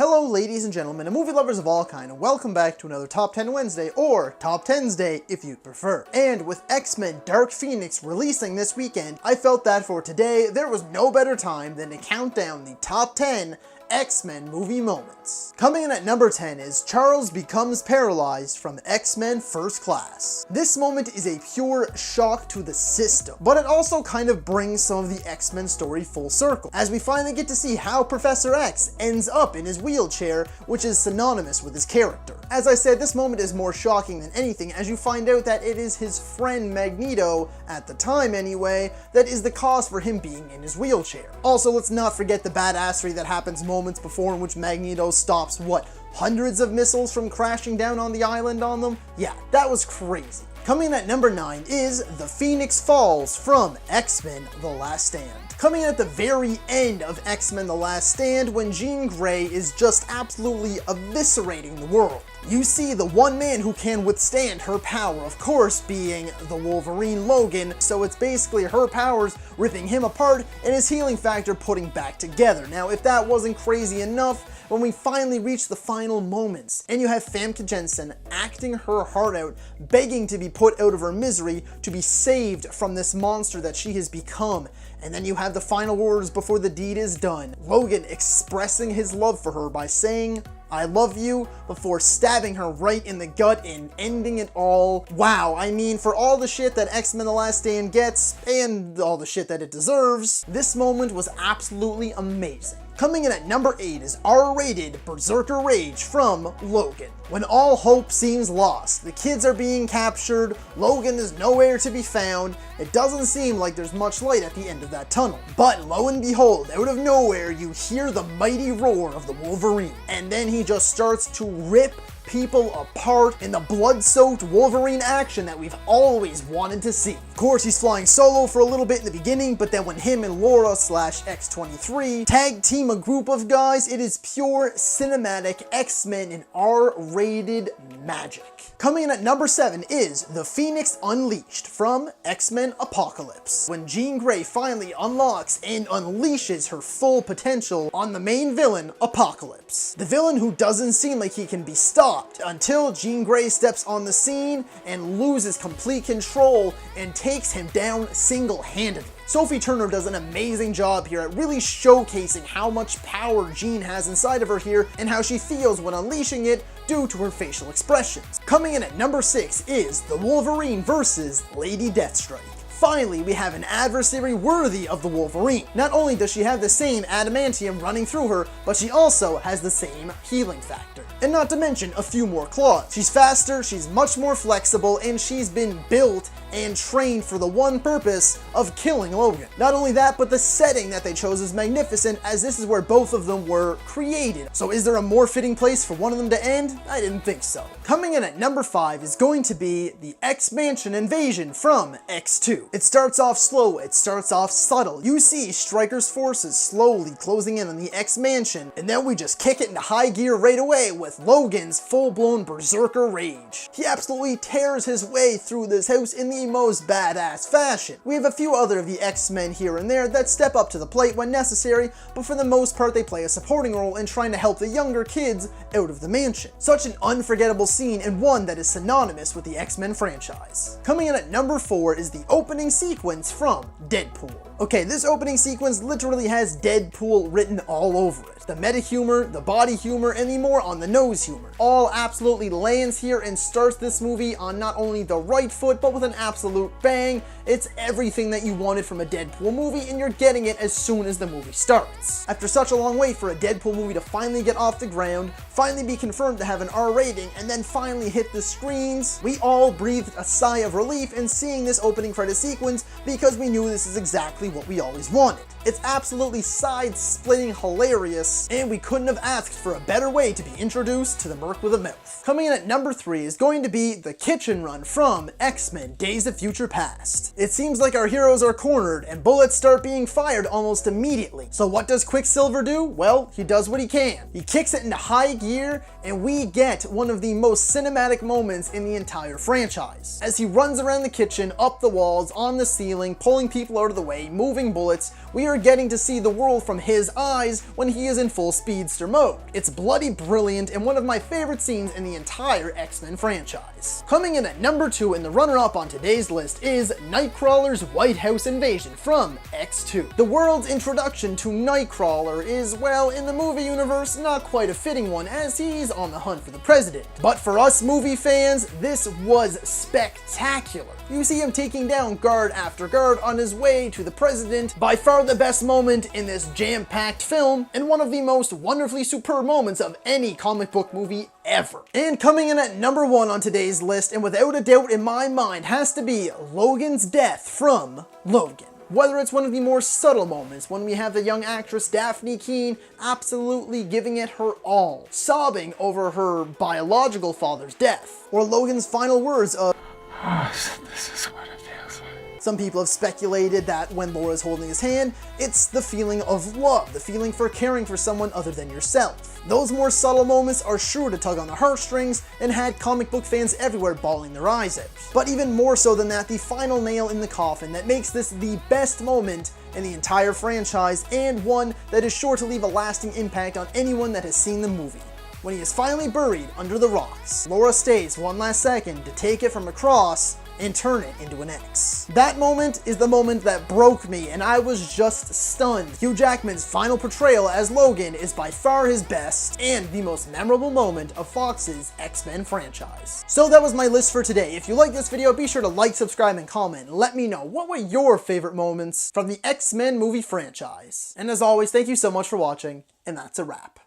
Hello ladies and gentlemen and movie lovers of all kind, and welcome back to another Top 10 Wednesday, or Top 10's Day if you prefer. And with X-Men Dark Phoenix releasing this weekend, I felt that for today there was no better time than to count down the top 10 X-Men movie moments. Coming in at number 10 is Charles becomes paralyzed from X-Men First Class. This moment is a pure shock to the system, but it also kind of brings some of the X-Men story full circle, as we finally get to see how Professor X ends up in his wheelchair, which is synonymous with his character. As I said, this moment is more shocking than anything, as you find out that it is his friend Magneto, at the time anyway, that is the cause for him being in his wheelchair. Also, let's not forget the badassery that happens moments before, in which Magneto stops, what, hundreds of missiles from crashing down on the island on them? Yeah, that was crazy. Coming in at number 9 is The Phoenix Falls from X-Men The Last Stand. Coming in at the very end of X-Men The Last Stand, when Jean Grey is just absolutely eviscerating the world. You see the one man who can withstand her power, of course, being the Wolverine Logan, so it's basically her powers ripping him apart and his healing factor putting back together. Now, if that wasn't crazy enough, when we finally reach the final moments, and you have Famke Janssen acting her heart out, begging to be put out of her misery, to be saved from this monster that she has become, and then you have the final words before the deed is done, Logan expressing his love for her by saying, "I love you," before stabbing her right in the gut and ending it all. Wow, I mean, for all the shit that X-Men The Last Stand gets, and all the shit that it deserves, this moment was absolutely amazing. Coming in at number 8 is R-rated Berserker Rage from Logan. When all hope seems lost, the kids are being captured, Logan is nowhere to be found, it doesn't seem like there's much light at the end of that tunnel. But lo and behold, out of nowhere, you hear the mighty roar of the Wolverine. And then he just starts to rip people apart in the blood-soaked Wolverine action that we've always wanted to see. Of course, he's flying solo for a little bit in the beginning, but then when him and Laura /X-23 tag team a group of guys, it is pure cinematic X-Men in R-rated magic. Coming in at number 7 is The Phoenix Unleashed from X-Men Apocalypse, when Jean Grey finally unlocks and unleashes her full potential on the main villain, Apocalypse. The villain who doesn't seem like he can be stopped until Jean Grey steps on the scene and loses complete control and takes him down single-handedly. Sophie Turner does an amazing job here at really showcasing how much power Jean has inside of her here and how she feels when unleashing it due to her facial expressions. Coming in at number 6 is The Wolverine vs. Lady Deathstrike. Finally, we have an adversary worthy of the Wolverine. Not only does she have the same adamantium running through her, but she also has the same healing factor. And not to mention a few more claws. She's faster, she's much more flexible, and she's been built and trained for the one purpose of killing Logan. Not only that, but the setting that they chose is magnificent, as this is where both of them were created. So is there a more fitting place for one of them to end? I didn't think so. Coming in at number 5 is going to be the X-Mansion invasion from X2. It starts off slow, it starts off subtle. You see Stryker's forces slowly closing in on the X-Mansion, and then we just kick it into high gear right away with Logan's full-blown berserker rage. He absolutely tears his way through this house in the most badass fashion. We have a few other of the X-Men here and there that step up to the plate when necessary, but for the most part they play a supporting role in trying to help the younger kids out of the mansion. Such an unforgettable scene, and one that is synonymous with the X-Men franchise. Coming in at number 4 is the opening sequence from Deadpool. Okay, this opening sequence literally has Deadpool written all over it. The meta humor, the body humor, and the more on the nose humor all absolutely lands here and starts this movie on not only the right foot, but with an absolute bang. It's everything that you wanted from a Deadpool movie, and you're getting it as soon as the movie starts. After such a long wait for a Deadpool movie to finally get off the ground, finally be confirmed to have an R rating, and then finally hit the screens, we all breathed a sigh of relief in seeing this opening credit sequence, because we knew this is exactly what we always wanted. It's absolutely side-splitting hilarious, and we couldn't have asked for a better way to be introduced to the Merc with a Mouth. Coming in at number 3 is going to be the kitchen run from X-Men Days of Future Past. It seems like our heroes are cornered, and bullets start being fired almost immediately. So what does Quicksilver do? Well, he does what he can. He kicks it into high gear, and we get one of the most cinematic moments in the entire franchise. As he runs around the kitchen, up the walls, on the ceiling, pulling people out of the way, moving bullets. We are getting to see the world from his eyes when he is in full speedster mode. It's bloody brilliant and one of my favorite scenes in the entire X-Men franchise. Coming in at number 2 in the runner-up on today's list is Nightcrawler's White House invasion from X2. The world's introduction to Nightcrawler is, well, in the movie universe, not quite a fitting one as he's on the hunt for the president. But for us movie fans, this was spectacular. You see him taking down guard after guard on his way to the president, by far the best moment in this jam-packed film, and one of the most wonderfully superb moments of any comic book movie ever. And coming in at number 1 on today's list, and without a doubt in my mind, has to be Logan's death from Logan. Whether it's one of the more subtle moments when we have the young actress Daphne Keane absolutely giving it her all, sobbing over her biological father's death, or Logan's final words of, "This is what it feels like." Some people have speculated that when Laura's holding his hand, it's the feeling of love, the feeling for caring for someone other than yourself. Those more subtle moments are sure to tug on the heartstrings and had comic book fans everywhere bawling their eyes out. But even more so than that, the final nail in the coffin that makes this the best moment in the entire franchise, and one that is sure to leave a lasting impact on anyone that has seen the movie. When he is finally buried under the rocks, Laura stays one last second to take it from across and turn it into an X. That moment is the moment that broke me, and I was just stunned. Hugh Jackman's final portrayal as Logan is by far his best and the most memorable moment of Fox's X-Men franchise. So that was my list for today. If you like this video, be sure to like, subscribe, and comment. Let me know, what were your favorite moments from the X-Men movie franchise? And as always, thank you so much for watching, and that's a wrap.